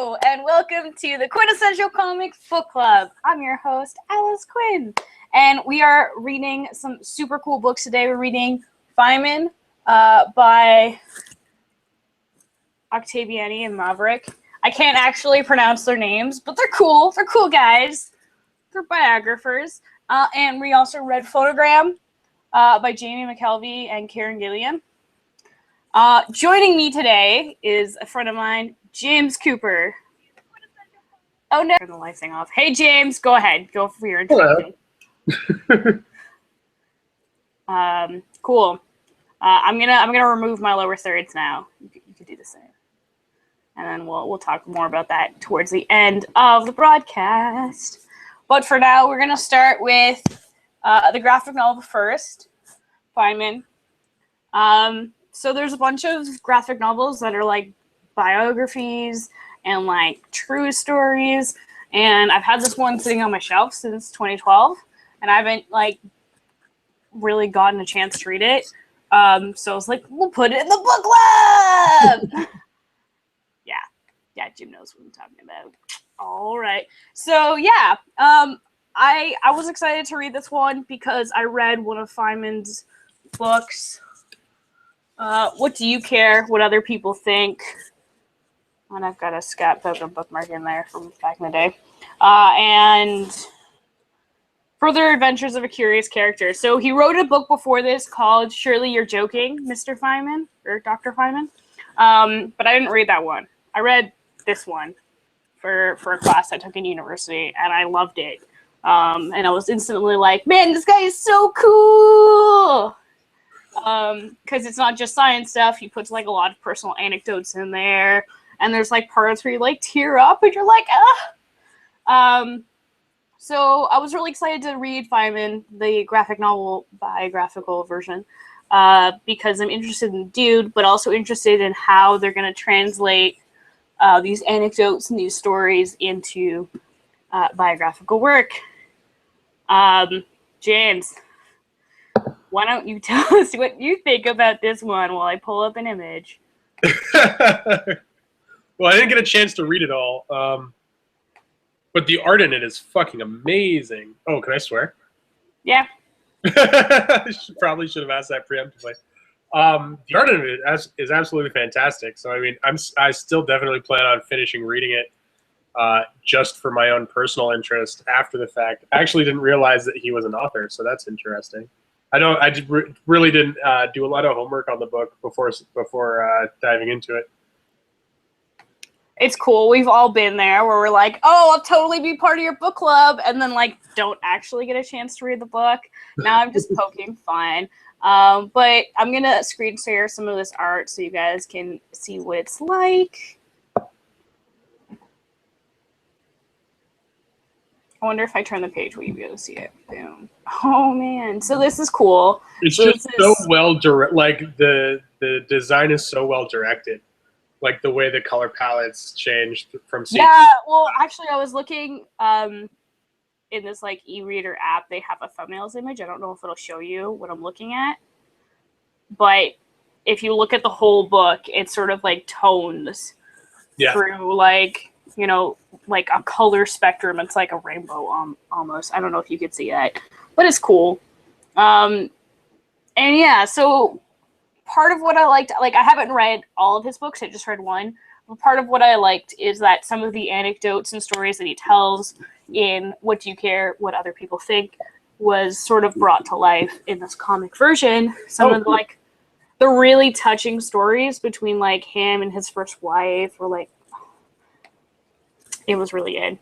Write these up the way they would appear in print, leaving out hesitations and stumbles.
Hello, and welcome to the Quintessential Comics Book Club. I'm your host, Alice Quinn, and we are reading some super cool books today. We're reading Feynman by Ottaviani and Maverick. I can't actually pronounce their names, but they're cool. They're cool guys. They're biographers. And we also read Phonogram by Jamie McKelvie and Kieron Gillen. Joining me today is a friend of mine, James Cooper. Oh no! Turn the lights thing off. Hey James, go ahead. Go for your introduction. Cool. I'm gonna remove my lower thirds now. You could do the same, and then we'll talk more about that towards the end of the broadcast. But for now, we're gonna start with the graphic novel first, Feynman. So there's a bunch of graphic novels that are like biographies and like true stories, and I've had this one sitting on my shelf since 2012, and I haven't like really gotten a chance to read it. So I was like, we'll put it in the book club. yeah, Jim knows what I'm talking about. All right, so yeah, I was excited to read this one because I read one of Feynman's books. What do you care what other people think? And I've got a Scott Pilgrim bookmark in there from back in the day. And Further Adventures of a Curious Character. So he wrote a book before this called Surely You're Joking, Mr. Feynman, or Dr. Feynman. But I didn't read that one. I read this one for a class I took in university, and I loved it. And I was instantly like, man, this guy is so cool! Because it's not just science stuff. He puts like a lot of personal anecdotes in there, and there's like parts where you like tear up and you're like, ah. So I was really excited to read Feynman, the graphic novel biographical version, because I'm interested in the dude, but also interested in how they're going to translate these anecdotes and these stories into biographical work. James, why don't you tell us what you think about this one while I pull up an image? Well, I didn't get a chance to read it all, but the art in it is fucking amazing. Oh, can I swear? Yeah. Probably should have asked that preemptively. The art in it is absolutely fantastic. So, I mean, I still definitely plan on finishing reading it just for my own personal interest after the fact. I actually didn't realize that he was an author, so that's interesting. I really didn't do a lot of homework on the book before diving into it. It's cool. We've all been there where we're like, oh, I'll totally be part of your book club, and then like don't actually get a chance to read the book. Now I'm just poking fun. But I'm gonna screen share some of this art so you guys can see what it's like. I wonder if I turn the page, will you be able to see it? Boom. Oh man, so this is cool. It's just so well like the design is so well directed. Like the way the color palettes changed from scene. Yeah, well actually I was looking in this like e-reader app, they have a thumbnails image. I don't know if it'll show you what I'm looking at. But if you look at the whole book, it's sort of like tones through like, you know, like a color spectrum. It's like a rainbow almost. I don't know if you could see that, but it's cool. And yeah, so part of what I liked, like I haven't read all of his books, I just read one. But part of what I liked is that some of the anecdotes and stories that he tells in What Do You Care What Other People Think was sort of brought to life in this comic version. Some of like the really touching stories between like him and his first wife were like, it was really good.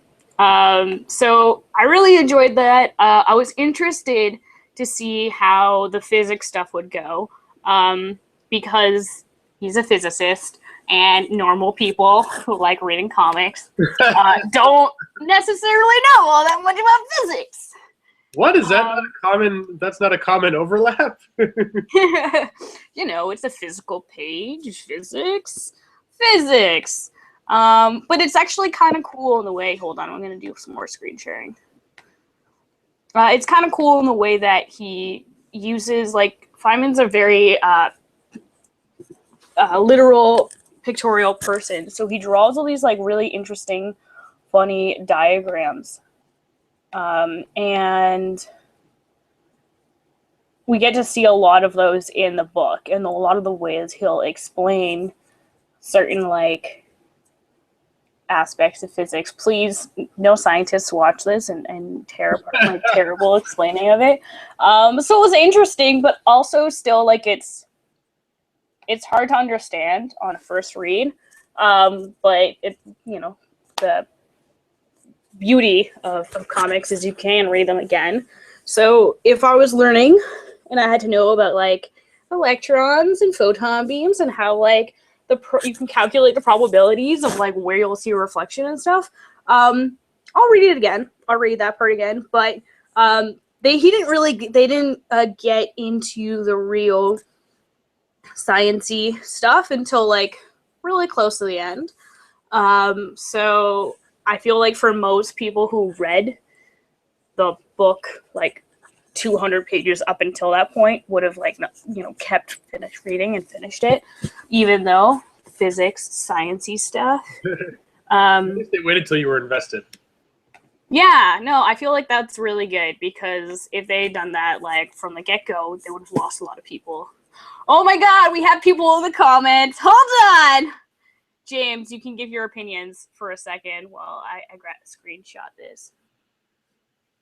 So I really enjoyed that. I was interested to see how the physics stuff would go, because he's a physicist and normal people who like reading comics don't necessarily know all that much about physics. What is that? Not a common? That's not a common overlap. You know, it's a physical page. Physics. But it's actually kind of cool in the way. Hold on, I'm gonna do some more screen sharing. It's kind of cool in the way that he uses like Feynman's a very literal pictorial person. So he draws all these like really interesting, funny diagrams. And we get to see a lot of those in the book, and a lot of the ways he'll explain certain like aspects of physics. Please, no scientists watch this and tear apart my terrible explaining of it. So it was interesting, but also still like it's hard to understand on a first read. But it, you know, the beauty of comics is you can read them again. So if I was learning and I had to know about like electrons and photon beams and how like you can calculate the probabilities of like where you'll see a reflection and stuff, I'll read it again. I'll read that part again. But they didn't get into the real sciencey stuff until like really close to the end. So I feel like for most people who read the book like 200 pages up until that point would have like, you know, finished reading and finished it, even though physics, sciencey stuff. At least they waited till you were invested. Yeah, no, I feel like that's really good, because if they had done that like from the get-go, they would have lost a lot of people. Oh my god, we have people in the comments. Hold on! James, you can give your opinions for a second while I screenshot this.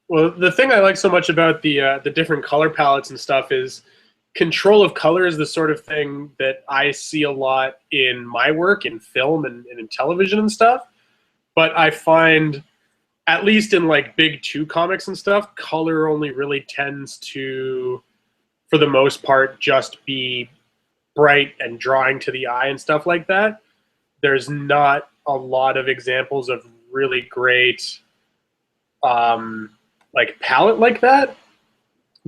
Well, the thing I like so much about the different color palettes and stuff is control of color is the sort of thing that I see a lot in my work, in film and in television and stuff. But I find, at least in like big 2 comics and stuff, color only really tends to, for the most part, just be bright and drawing to the eye and stuff like that. There's not a lot of examples of really great like palette like that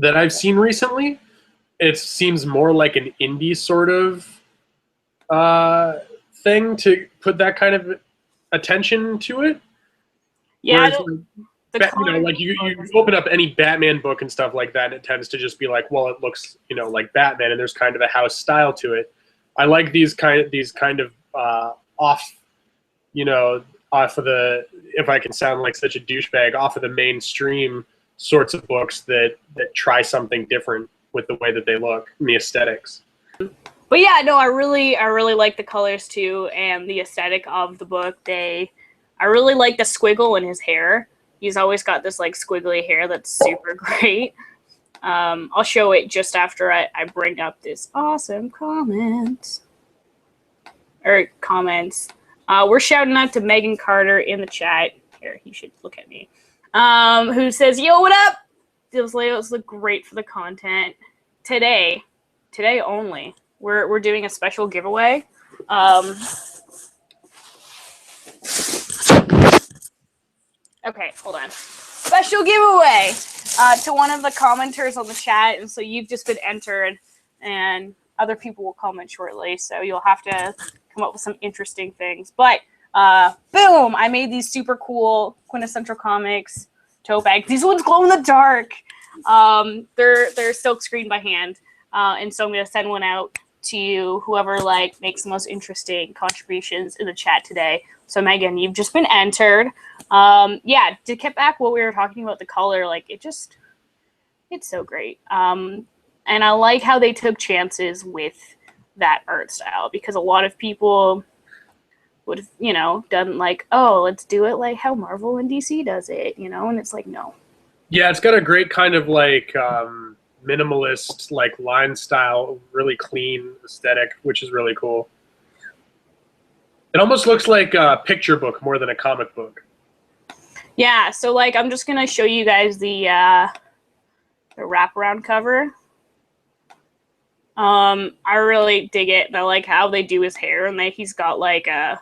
I've seen recently. It seems more like an indie sort of thing to put that kind of attention to it. Yeah, like you open up any Batman book and stuff like that, and it tends to just be like, well, it looks, you know, like Batman, and there's kind of a house style to it. I like these kind of off, you know, off of the, if I can sound like such a douchebag, off of the mainstream sorts of books that try something different with the way that they look and the aesthetics. But yeah, no, I really like the colors too, and the aesthetic of the book. I really like the squiggle in his hair. He's always got this like squiggly hair that's super great. I'll show it just after I bring up this awesome comments. We're shouting out to Megan Carter in the chat. Here, he should look at me. Who says, yo, what up? Those layouts look great for the content. Today only, we're doing a special giveaway. Okay, hold on. Special giveaway to one of the commenters on the chat, and so you've just been entered, and other people will comment shortly, so you'll have to come up with some interesting things. But boom! I made these super cool Quintessential Comics tote bags. These ones glow in the dark. They're silk screened by hand, and so I'm gonna send one out to whoever like makes the most interesting contributions in the chat today. So Megan, you've just been entered. Yeah, to get back what we were talking about, the color, like it's so great. And I like how they took chances with that art style, because a lot of people would have, you know, done like, oh, let's do it like how Marvel and DC does it, you know, and it's like, no. Yeah, it's got a great kind of like minimalist, like line style, really clean aesthetic, which is really cool. It almost looks like a picture book more than a comic book. Yeah, so like I'm just gonna show you guys the wraparound cover. I really dig it, and I like how they do his hair, and he's got like a,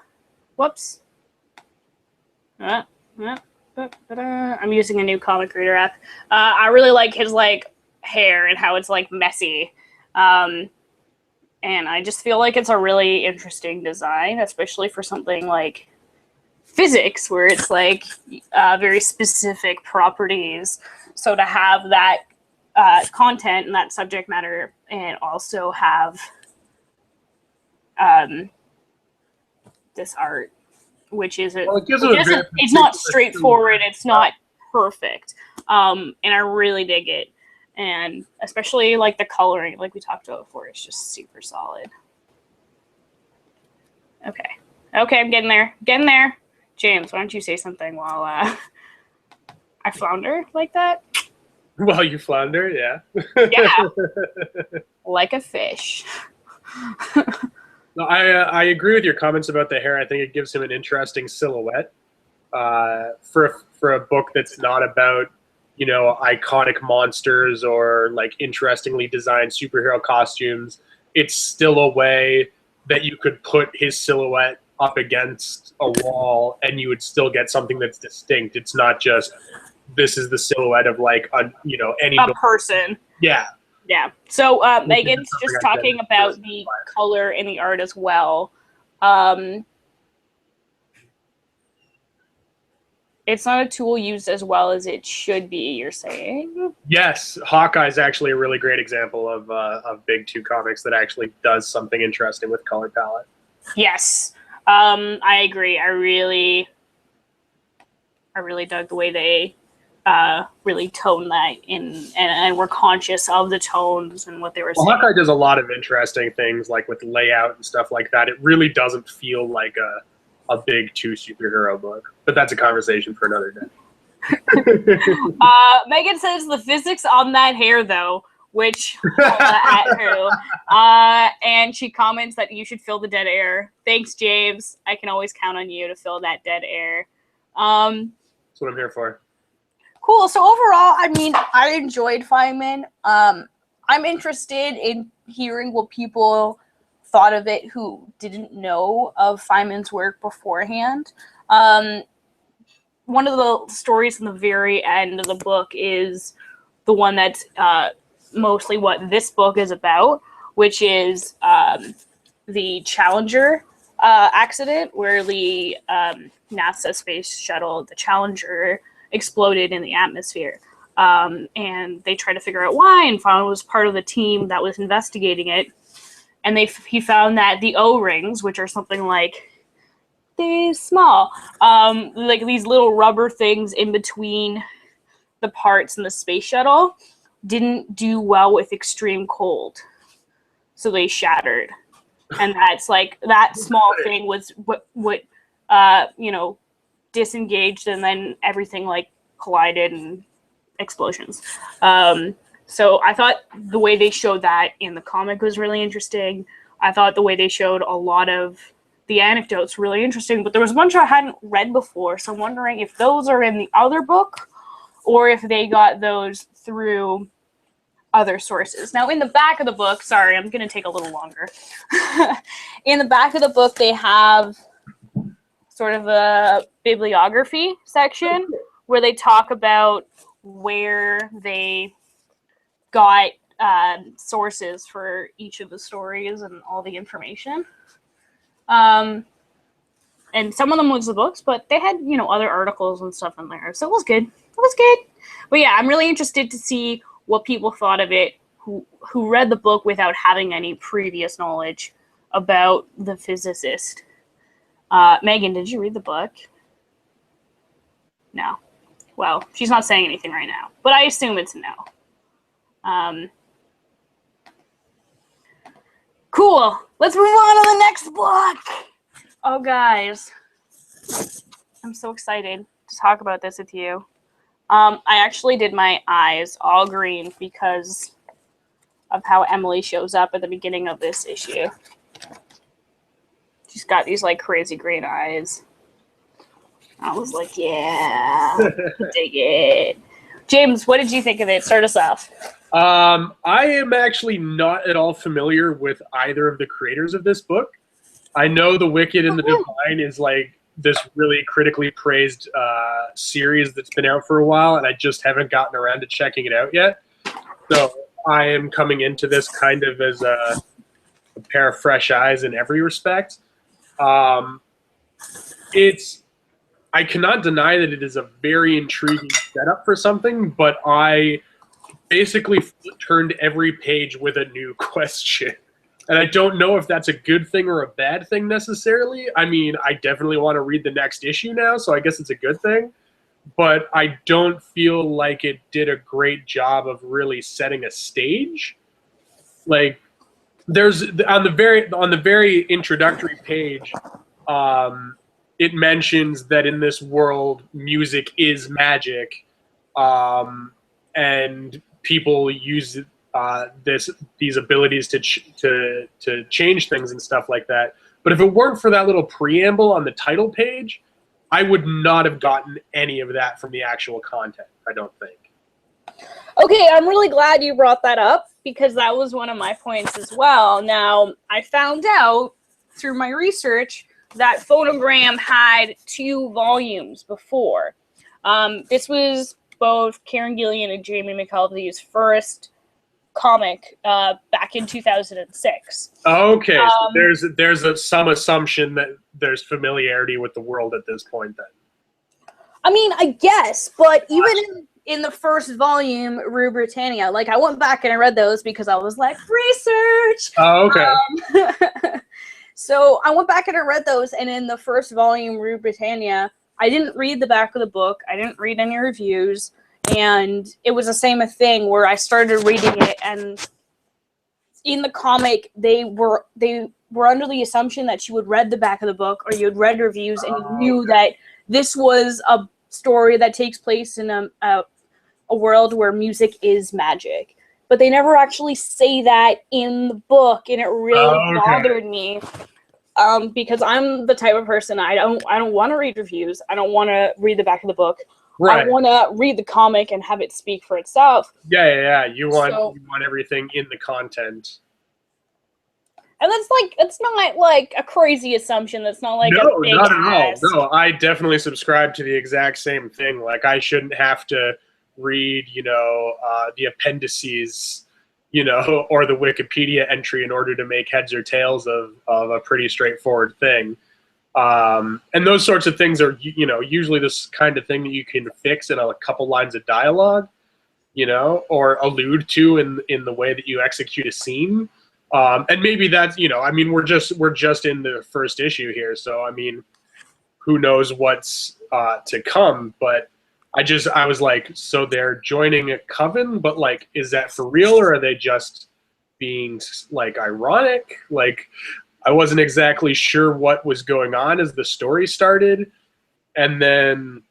whoops. I'm using a new comic reader app. I really like his like hair and how it's like messy. And I just feel like it's a really interesting design, especially for something like physics, where it's like very specific properties. So to have that content and that subject matter, and also have this art, which isn't. Well, it gives Which it a isn't very it's not particular straightforward. silhouette. It's not perfect, and I really dig it, and especially like the coloring, like we talked about before, it's just super solid. Okay, I'm getting there. James, why don't you say something while I flounder like that? While you flounder, yeah. Yeah, like a fish. No, I agree with your comments about the hair. I think it gives him an interesting silhouette for a book that's not about, you know, iconic monsters or like interestingly designed superhero costumes. It's still a way that you could put his silhouette up against a wall and you would still get something that's distinct. It's not just this is the silhouette of like any person. Yeah. Yeah. So Megan's just talking about the color in the art as well. It's not a tool used as well as it should be, you're saying? Yes, Hawkeye is actually a really great example of Big Two Comics that actually does something interesting with color palette. Yes, I agree. I really dug the way they really toned that in, and were conscious of the tones and what they were saying. Hawkeye does a lot of interesting things, like with layout and stuff like that. It really doesn't feel like a Big Two superhero book, but that's a conversation for another day. Megan says the physics on that hair, though, which at who, and she comments that you should fill the dead air. Thanks, James. I can always count on you to fill that dead air. That's what I'm here for. Cool. So overall, I mean, I enjoyed Feynman. I'm interested in hearing what people thought of it who didn't know of Feynman's work beforehand. One of the stories in the very end of the book is the one that's mostly what this book is about, which is the Challenger accident where the NASA space shuttle, the Challenger, exploded in the atmosphere. And they tried to figure out why, and Feynman was part of the team that was investigating it. And he found that the O-rings, which are something like this small, like these little rubber things in between the parts in the space shuttle, didn't do well with extreme cold. So they shattered. And that's like, that small thing was what disengaged, and then everything like collided and explosions. So I thought the way they showed that in the comic was really interesting. I thought the way they showed a lot of the anecdotes really interesting, but there was a bunch I hadn't read before, so I'm wondering if those are in the other book or if they got those through other sources. Now, in the back of the book, sorry, I'm going to take a little longer. In the back of the book, they have sort of a bibliography section where they talk about where they got sources for each of the stories and all the information. And some of them was the books, but they had, other articles and stuff in there. So it was good. But yeah, I'm really interested to see what people thought of it who read the book without having any previous knowledge about the physicist. Megan, did you read the book? No. Well, she's not saying anything right now, but I assume it's no. Cool. Let's move on to the next book. Oh, guys. I'm so excited to talk about this with you. I actually did my eyes all green because of how Emily shows up at the beginning of this issue. She's got these like crazy green eyes. I was like, yeah, dig it. James, what did you think of it? Start us off. I am actually not at all familiar with either of the creators of this book. I know The Wicked and the Divine is like this really critically praised series that's been out for a while, and I just haven't gotten around to checking it out yet. So I am coming into this kind of as a pair of fresh eyes in every respect. I cannot deny that it is a very intriguing setup for something, but I basically turned every page with a new question And I don't know if that's a good thing or a bad thing necessarily. I mean, I definitely want to read the next issue now, so I guess it's a good thing. But I don't feel like it did a great job of really setting a stage. Like, there's on the very introductory page, it mentions that in this world, music is magic, and people use these abilities to change things and stuff like that. But if it weren't for that little preamble on the title page, I would not have gotten any of that from the actual content, I don't think. Okay, I'm really glad you brought that up because that was one of my points as well. Now, I found out through my research that Phonogram had 2 volumes before. This was both Kieron Gillen and Jamie McKelvie's first comic back in 2006. Okay, so there's some assumption that there's familiarity with the world at this point then. I mean, I guess, but even in the first volume, Rue Britannia, like I went back and I read those because I was like, research! Oh, okay. So I went back and I read those, and in the first volume, Rue Britannia, I didn't read the back of the book. I didn't read any reviews. And it was the same thing where I started reading it, and in the comic, they were under the assumption that you had read the back of the book or you had read reviews and you knew that this was a story that takes place in a world where music is magic. But they never actually say that in the book, and it really bothered me. Because I'm the type of person I don't want to read reviews. I don't want to read the back of the book. Right. I want to read the comic and have it speak for itself. Yeah. You want everything in the content. And it's not like a crazy assumption. That's not like no, a big not ass. at all. No, I definitely subscribe to the exact same thing. Like, I shouldn't have to read, the appendices, or the Wikipedia entry in order to make heads or tails of a pretty straightforward thing. And those sorts of things are, usually this kind of thing that you can fix in a couple lines of dialogue, or allude to in the way that you execute a scene. And maybe that's, we're just in the first issue here. So, who knows what's to come, but I was like, so they're joining a coven, but like, is that for real, or are they just being like ironic? Like, I wasn't exactly sure what was going on as the story started. And then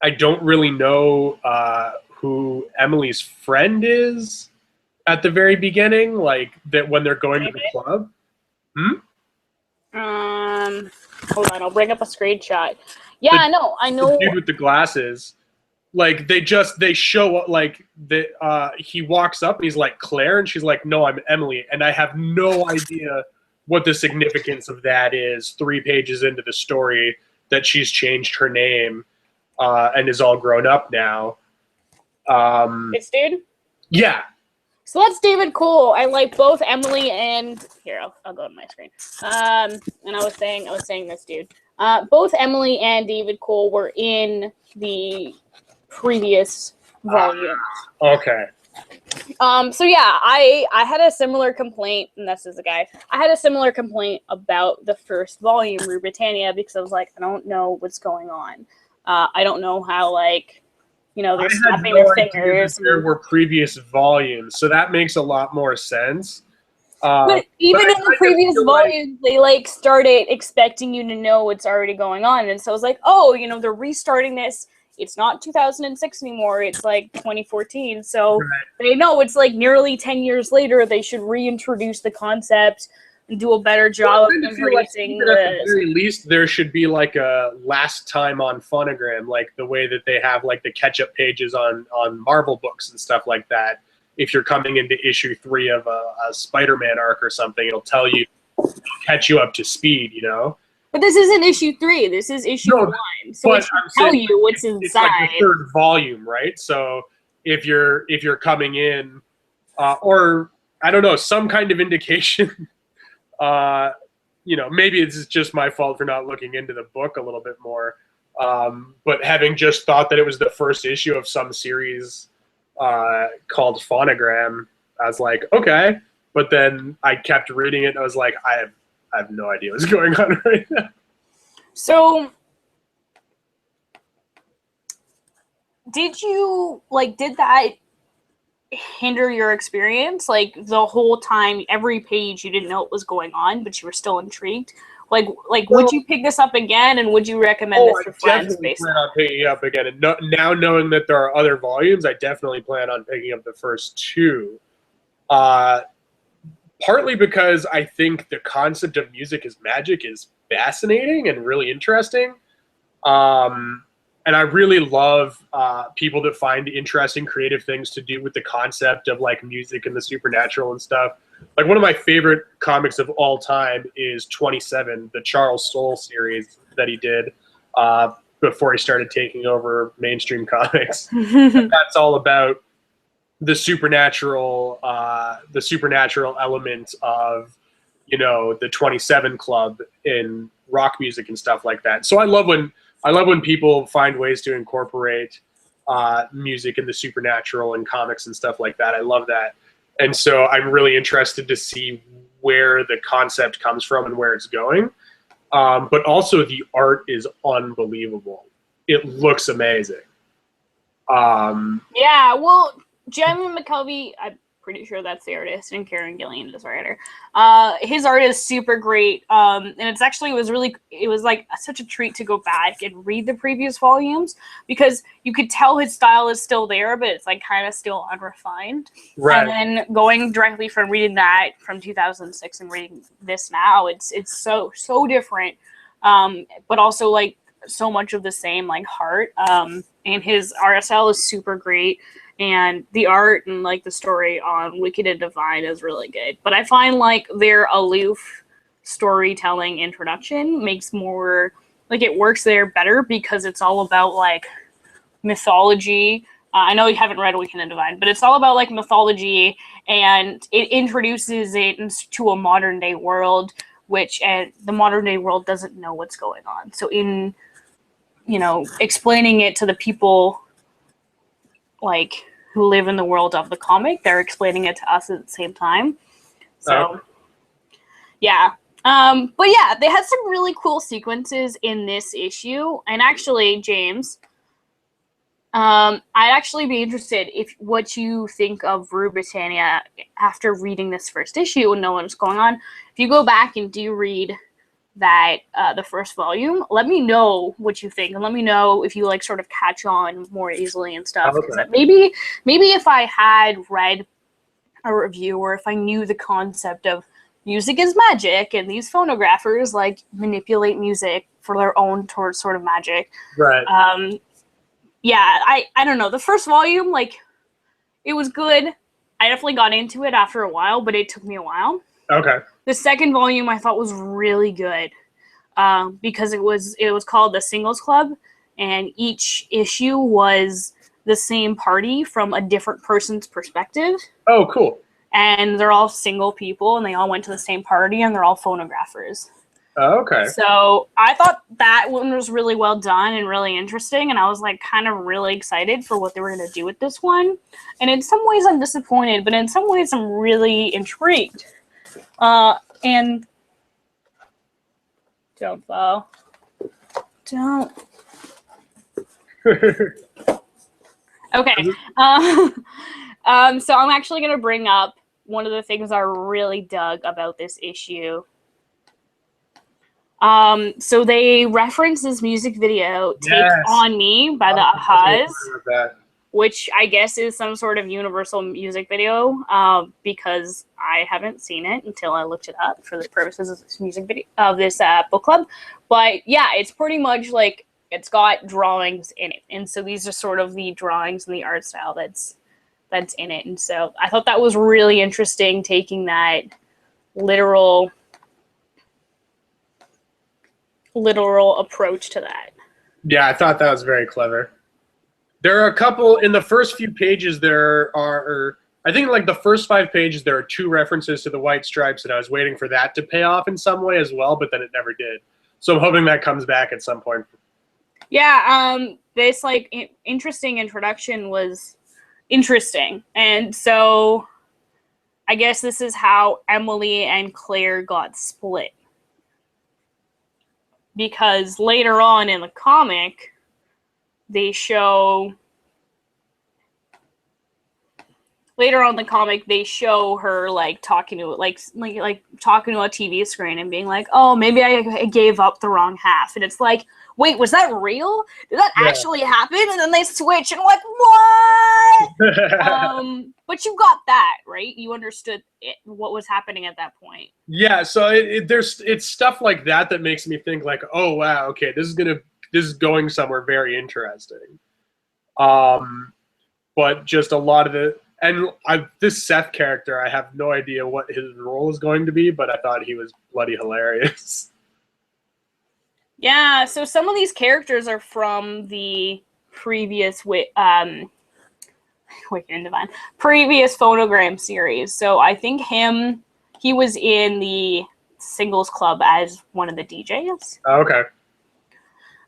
I don't really know who Emily's friend is at the very beginning, like that when they're going to the club. Hold on, I'll bring up a screenshot. Yeah, I know. The dude with the glasses. Like, they show up, like, he walks up and he's like, Claire, and she's like, no, I'm Emily. And I have no idea what the significance of that is 3 pages into the story, that she's changed her name and is all grown up now. It's dude? Yeah. So that's David Cole. I like both Emily and here, I'll go to my screen. And I was saying this dude. Both Emily and David Cole were in the previous volumes. Okay. So yeah, I had a similar complaint, and this is the guy. I had a similar complaint about the first volume, Rue Britannia, because I was like, I don't know what's going on. I don't know how, like, they're snapping their fingers. There were previous volumes, so that makes a lot more sense. But even in the previous volumes, they like started expecting you to know what's already going on, and so I was like, oh, they're restarting this. It's not 2006 anymore. It's like 2014. So they know it's like nearly 10 years later. They should reintroduce the concept and do a better job of introducing At the very least, there should be like a last time on Phonogram, like the way that they have like the catch-up pages on Marvel books and stuff like that. If you're coming into issue 3 of a Spider-Man arc or something, it'll tell you, catch you up to speed, But this isn't issue 3. This is issue 1. So it should tell you what's inside. It's like the 3rd volume, right? So if you're coming in, or I don't know, some kind of indication. Maybe it's just my fault for not looking into the book a little bit more. But having just thought that it was the first issue of some series called Phonogram, I was like, okay, But then I kept reading it, and I was like, I have no idea what's going on right now. So, did that hinder your experience? Like, the whole time, every page, you didn't know what was going on, but you were still intrigued? Like, would you pick this up again, and would you recommend this for friends? I definitely plan on picking it up again. And now knowing that there are other volumes, I definitely plan on picking up the first two. Partly because I think the concept of music as magic is fascinating and really interesting. And I really love people that find interesting creative things to do with the concept of like music and the supernatural and stuff. Like one of my favorite comics of all time is 27, the Charles Soule series that he did before he started taking over mainstream comics. That's all about the supernatural element of, you know, the 27 Club in rock music and stuff like that. So I love when people find ways to incorporate music and the supernatural in comics and stuff like that. I love that. And so I'm really interested to see where the concept comes from and where it's going. But also the art is unbelievable. It looks amazing. Yeah, well, Jamie McKelvie, I'm pretty sure that's the artist, and Kieron Gillen is the writer. His art is super great, and it was like such a treat to go back and read the previous volumes, because you could tell his style is still there, but it's like kind of still unrefined. Right. And then going directly from reading that from 2006 and reading this now, it's so different, but also like so much of the same like heart. And his RSL is super great. And the art and like the story on Wicked and Divine is really good. But I find like their aloof storytelling introduction makes more, like, it works there better because it's all about like mythology. I know you haven't read Wicked and Divine, but it's all about like mythology, and it introduces it to a modern day world, which the modern day world doesn't know what's going on. So in, you know, explaining it to the people like who live in the world of the comic, they're explaining it to us at the same time. So yeah. But yeah, they had some really cool sequences in this issue. And actually, James, I'd actually be interested what you think of Rue Britannia after reading this first issue and knowing what's going on. If you go back and do read that the first volume, let me know what you think, and let me know if you like sort of catch on more easily and stuff. Okay. Maybe if I had read a review, or if I knew the concept of music is magic and these phonographers like manipulate music for their own sort of magic. Right. Yeah, I don't know. The first volume, like, it was good. I definitely got into it after a while, but it took me a while. Okay. The second volume I thought was really good, because it was called the Singles Club, and each issue was the same party from a different person's perspective. Oh, cool. And they're all single people, and they all went to the same party, and they're all phonographers. Oh, okay. So I thought that one was really well done and really interesting, and I was like kind of really excited for what they were going to do with this one. And in some ways I'm disappointed, but in some ways I'm really intrigued. And don't fall. Don't. Okay. So I'm actually going to bring up one of the things I really dug about this issue. So they reference this music video, Take On Me by the Ahas, which I guess is some sort of universal music video, because I haven't seen it until I looked it up for the purposes of this music video, of this book club. But yeah, it's pretty much like, it's got drawings in it. And so these are sort of the drawings and the art style that's in it. And so I thought that was really interesting, taking that literal approach to that. Yeah, I thought that was very clever. There are a couple in the first few pages. I think like the first 5 pages, there are 2 references to the White Stripes, and I was waiting for that to pay off in some way as well, but then it never did. So I'm hoping that comes back at some point. Yeah, this like interesting introduction was interesting, and so I guess this is how Emily and Claire got split. Because later on in the comic, they show her like talking to talking to a TV screen and being like, "Oh, maybe I gave up the wrong half." And it's like, "Wait, was that real? Did that actually happen?" And then they switch and I'm like, "What?" But you got that, right? You understood what was happening at that point. Yeah, so it's stuff like that that makes me think like, "Oh wow, okay, this is going somewhere very interesting." But just a lot of it. And this Seth character, I have no idea what his role is going to be, but I thought he was bloody hilarious. Yeah, so some of these characters are from the previous previous Phonogram series. So I think he was in the Singles Club as one of the DJs. Oh, okay.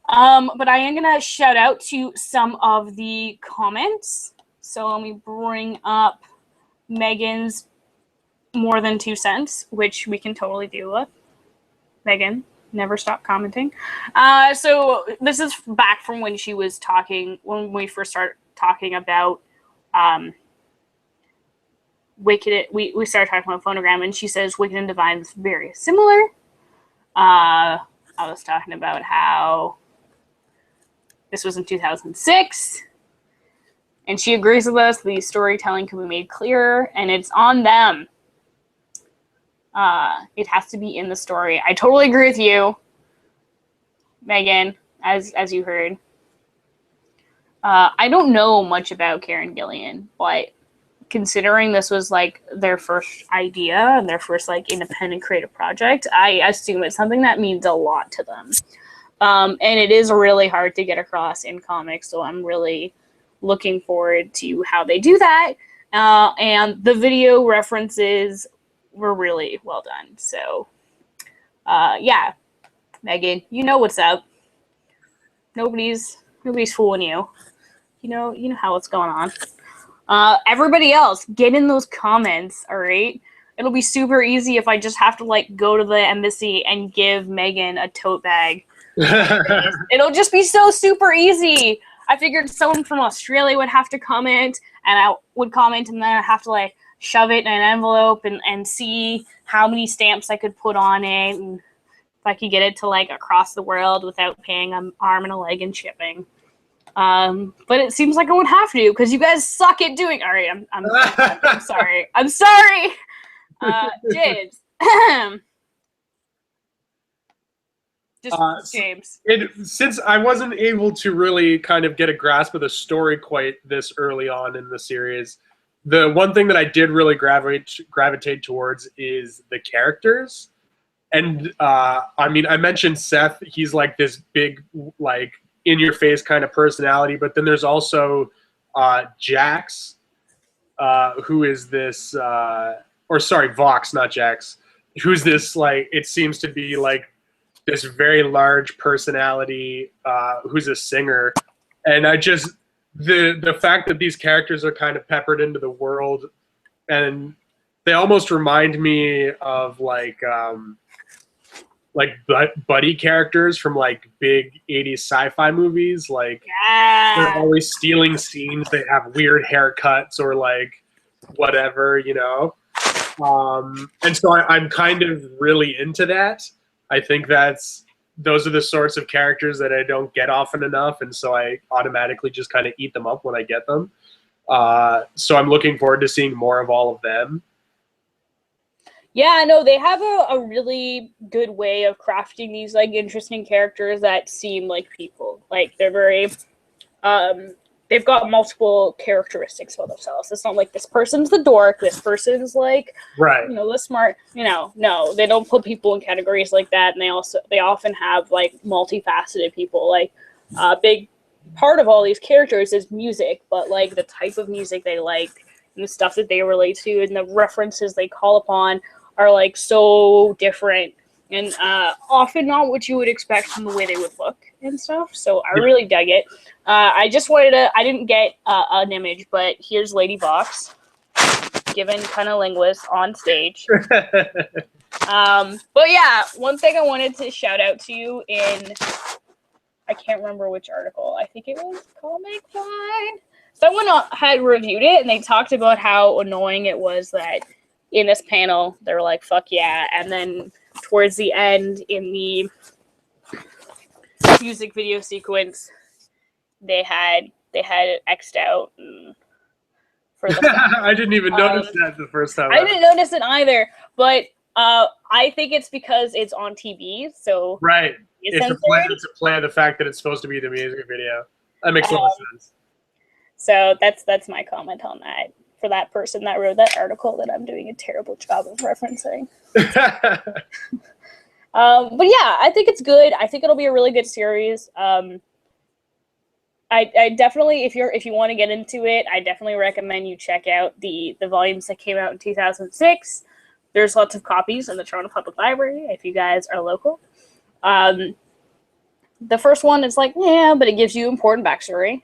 But I am gonna shout out to some of the comments. So let me bring up Megan's more than 2 cents, which we can totally deal with. Megan, never stop commenting. So this is back from when she was talking, when we first started talking about Wicked. We started talking about Phonogram, and she says Wicked and Divine is very similar. I was talking about how this was in 2006. And she agrees with us. The storytelling can be made clearer, and it's on them. It has to be in the story. I totally agree with you, Megan, as you heard. I don't know much about Kieron Gillen, but considering this was like their first idea and their first like independent creative project, I assume it's something that means a lot to them. And it is really hard to get across in comics, so I'm really looking forward to how they do that. And the video references were really well done. So, yeah, Megan, you know what's up. Nobody's fooling you. You know how it's going on. Everybody else, get in those comments, all right? It'll be super easy if I just have to like go to the embassy and give Megan a tote bag. It'll just be so super easy. I figured someone from Australia would have to comment, and I would comment, and then I'd have to like shove it in an envelope and see how many stamps I could put on it, and if I could get it to like across the world without paying an arm and a leg in shipping. But it seems like I won't have to because you guys suck at doing. All right, I'm sorry. I'm sorry, James. James. Since I wasn't able to really kind of get a grasp of the story quite this early on in the series, the one thing that I did really gravitate towards is the characters. And I mean, I mentioned Seth. He's like this big, like in-your-face kind of personality. But then there's also Jax, who is this, or sorry, Vox, not Jax, who's this like, it seems to be like this very large personality who's a singer. And I just, the fact that these characters are kind of peppered into the world, and they almost remind me of like buddy characters from like big 80s sci-fi movies. Like they're always stealing scenes. They have weird haircuts or like whatever, you know? And so I'm kind of really into that. I think those are the sorts of characters that I don't get often enough, and so I automatically just kind of eat them up when I get them. So I'm looking forward to seeing more of all of them. Yeah, no, they have a really good way of crafting these like interesting characters that seem like people. Like they're very they've got multiple characteristics for themselves. It's not like this person's the dork, this person's like, right, you know, the smart, you know. No, they don't put people in categories like that. And they often have like multifaceted people. Like a big part of all these characters is music, but like the type of music they like and the stuff that they relate to and the references they call upon are like so different and often not what you would expect from the way they would look and stuff. So I really dug it. I just wanted to, I didn't get an image, but here's Lady Vox. given cunnilingus on stage. But yeah, one thing I wanted to shout out to you in, I can't remember which article. I think it was Comic Vine. Someone had reviewed it, and they talked about how annoying it was that in this panel, they were like, fuck yeah. And then towards the end, in the music video sequence, they had it X'd out. For the I didn't even notice that the first time. I didn't notice it either, but I think it's because it's on TV, so right. It's to play the fact that it's supposed to be the music video. That makes a lot of sense. So that's my comment on that. For that person that wrote that article that I'm doing a terrible job of referencing. But yeah, I think it's good. I think it'll be a really good series. I definitely, if you want to get into it, I definitely recommend you check out the volumes that came out in 2006. There's lots of copies in the Toronto Public Library if you guys are local. The first one is like, yeah, but it gives you important backstory.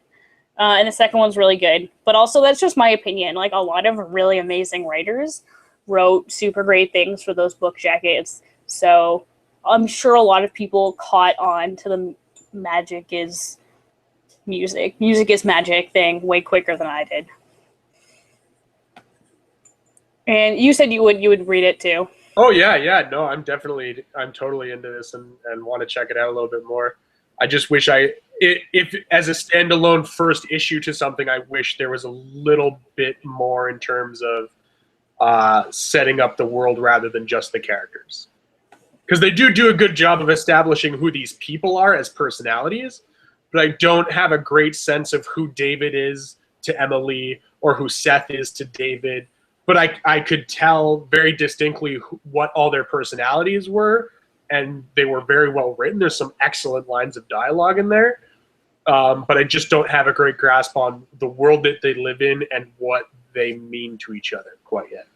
And the second one's really good. But also, that's just my opinion. Like, a lot of really amazing writers wrote super great things for those book jackets. So I'm sure a lot of people caught on to the magic is music is magic thing way quicker than I did. And you said you would read it too. Oh yeah. No, I'm totally into this and want to check it out a little bit more. I just wish if as a standalone first issue to something, I wish there was a little bit more in terms of setting up the world rather than just the characters. Because they do a good job of establishing who these people are as personalities, but I don't have a great sense of who David is to Emily or who Seth is to David. But I could tell very distinctly what all their personalities were, and they were very well written. There's some excellent lines of dialogue in there, but I just don't have a great grasp on the world that they live in and what they mean to each other quite yet.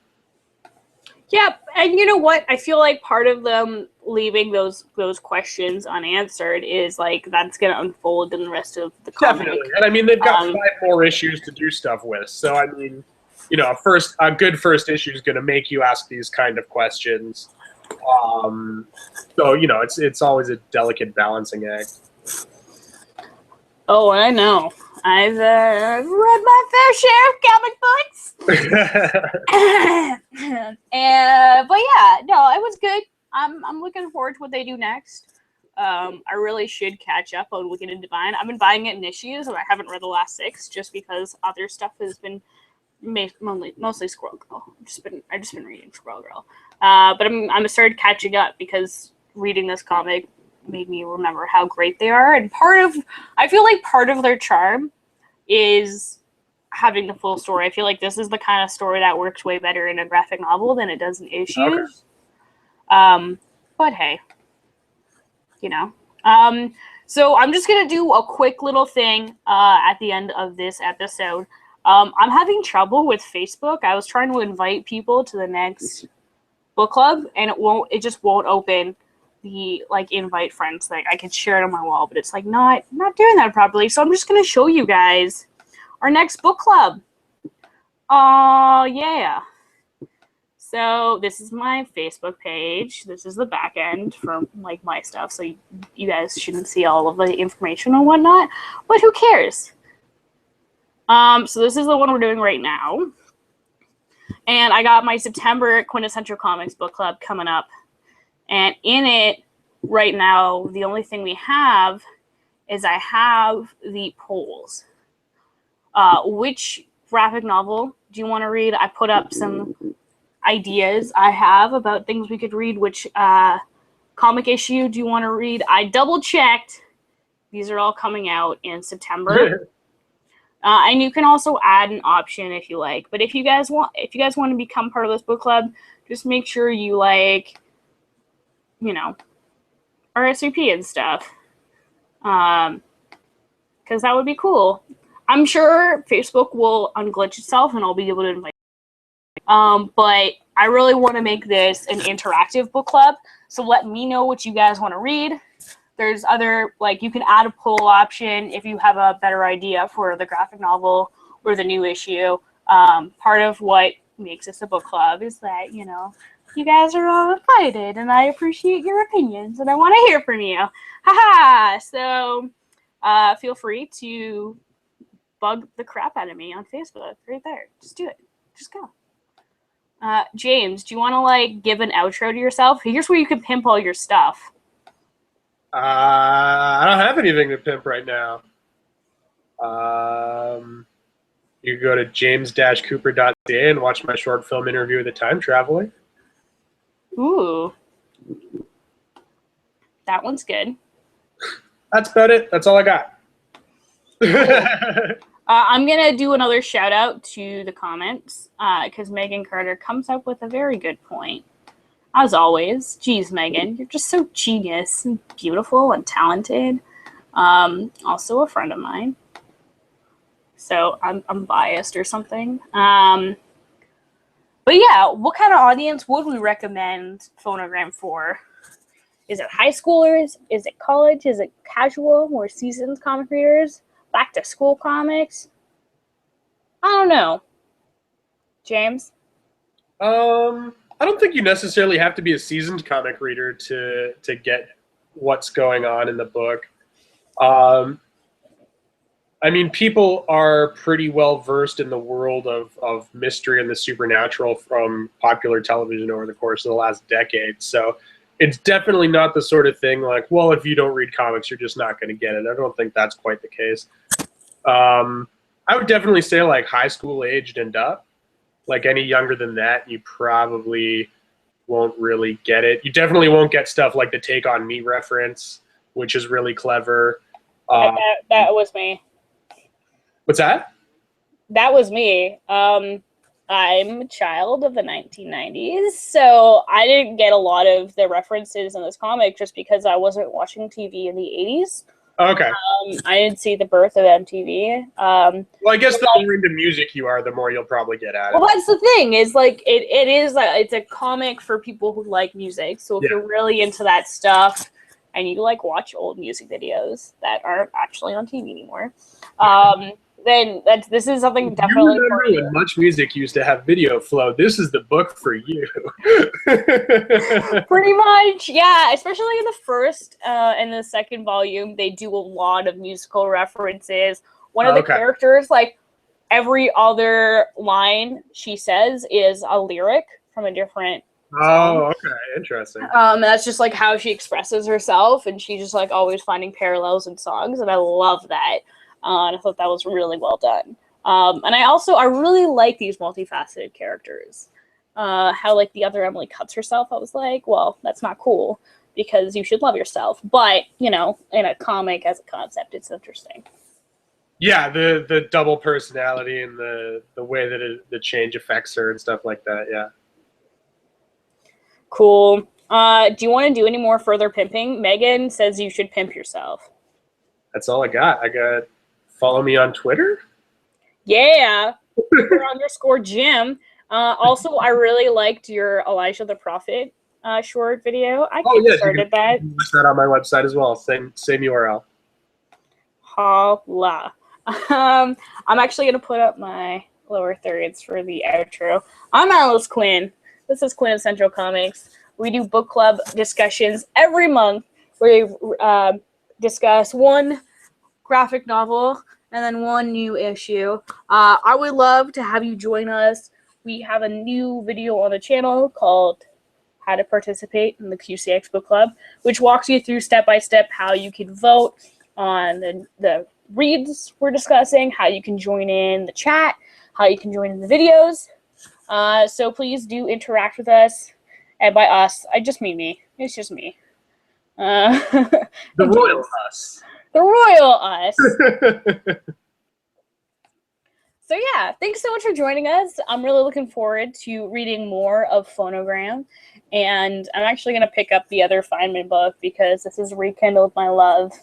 Yeah, and you know what? I feel like part of them leaving those questions unanswered is like that's going to unfold in the rest of the comic. Definitely, and I mean they've got 5 more issues to do stuff with. So I mean, you know, a good first issue is going to make you ask these kind of questions. So you know, it's always a delicate balancing act. Oh, I know. I've read my fair share of comic books. But yeah, no, it was good. I'm looking forward to what they do next. I really should catch up on Wicked and Divine. I've been buying it in issues, and I haven't read the last 6 just because other stuff has been mostly Squirrel Girl. I've just been reading Squirrel Girl. But I'm started catching up because reading this comic made me remember how great they are, and I feel like part of their charm is having the full story. I feel like this is the kind of story that works way better in a graphic novel than it does in issues. Okay. But hey, you know. So I'm just gonna do a quick little thing at the end of this episode. I'm having trouble with Facebook. I was trying to invite people to the next book club, and it just won't open the like invite friends thing. I could share it on my wall, but it's like not doing that properly. So I'm just gonna show you guys our next book club. Oh yeah. So this is my Facebook page. This is the back end for like my stuff. So you guys shouldn't see all of the information and whatnot, but who cares? So this is the one we're doing right now. And I got my September Quintessential Comics book club coming up. And in it, right now, the only thing we have is I have the polls. Which graphic novel do you want to read? I put up some ideas I have about things we could read. Which comic issue do you want to read? I double-checked. These are all coming out in September. And you can also add an option if you like. But if you guys want to become part of this book club, just make sure you like, you know, RSVP and stuff. Because that would be cool. I'm sure Facebook will unglitch itself and I'll be able to invite. But I really want to make this an interactive book club. So let me know what you guys want to read. There's other, like, you can add a poll option if you have a better idea for the graphic novel or the new issue. Part of what makes us a book club is that, you know, you guys are all invited, and I appreciate your opinions, and I want to hear from you. Haha! So feel free to bug the crap out of me on Facebook right there. Just do it. Just go. James, do you want to like give an outro to yourself? Here's where you can pimp all your stuff. I don't have anything to pimp right now. You can go to james-cooper.ca and watch my short film interview with the time traveler. Ooh. That one's good. That's about it. That's all I got. I'm going to do another shout out to the comments because Megan Carter comes up with a very good point. As always, geez, Megan, you're just so genius and beautiful and talented. Also a friend of mine. So I'm biased or something. But yeah, what kind of audience would we recommend Phonogram for? Is it high schoolers? Is it college? Is it casual or seasoned comic readers? Back to school comics? I don't know. James? I don't think you necessarily have to be a seasoned comic reader to get what's going on in the book. I mean, people are pretty well versed in the world of mystery and the supernatural from popular television over the course of the last decade. So it's definitely not the sort of thing like, well, if you don't read comics, you're just not going to get it. I don't think that's quite the case. I would definitely say like high school aged and up. Like any younger than that, you probably won't really get it. You definitely won't get stuff like the Take On Me reference, which is really clever. That was me. What's that? That was me. I'm a child of the 1990s, so I didn't get a lot of the references in this comic just because I wasn't watching TV in the 80s. Okay. I didn't see the birth of MTV. Well, I guess the more into music you are, the more you'll probably get at it. Well, that's the thing, is like it is it's a comic for people who like music. So if you're really into that stuff and you like watch old music videos that aren't actually on TV anymore, then this is something definitely you remember for you. when Much Music used to have video flow. This is the book for you. Pretty much, yeah. Especially in the first and the second volume, they do a lot of musical references. One of the characters, like every other line she says is a lyric from a different song. Oh, okay, interesting. That's just like how she expresses herself, and she's just like always finding parallels in songs, and I love that. And I thought that was really well done. And I really like these multifaceted characters. How like the other Emily cuts herself. I was like, well, that's not cool because you should love yourself. But, you know, in a comic as a concept, it's interesting. Yeah, the double personality and the way that the change affects her and stuff like that, yeah. Cool. Do you want to do any more further pimping? Megan says you should pimp yourself. That's all I got. Follow me on Twitter? Yeah. _Jim. Also, I really liked your Elijah the Prophet short video. I started that. You can watch that on my website as well. Same URL. Holla. I'm actually going to put up my lower thirds for the outro. I'm Alice Quinn. This is Quintessential Comics. We do book club discussions every month where we discuss one graphic novel and then one new issue. I would love to have you join us. We have a new video on the channel called How to Participate in the QCX Book Club, which walks you through step-by-step how you can vote on the reads we're discussing, how you can join in the chat, how you can join in the videos. So please do interact with us. And by us, I just mean me. It's just me. The royal us. The royal us. So yeah, thanks so much for joining us. I'm really looking forward to reading more of Phonogram. And I'm actually going to pick up the other Feynman book because this has rekindled my love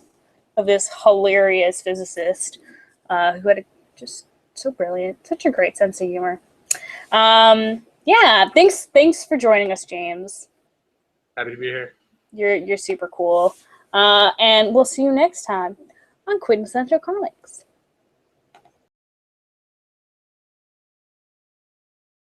of this hilarious physicist who had just so brilliant, such a great sense of humor. Yeah, thanks for joining us, James. Happy to be here. You're super cool. And we'll see you next time on Quintessential Comics.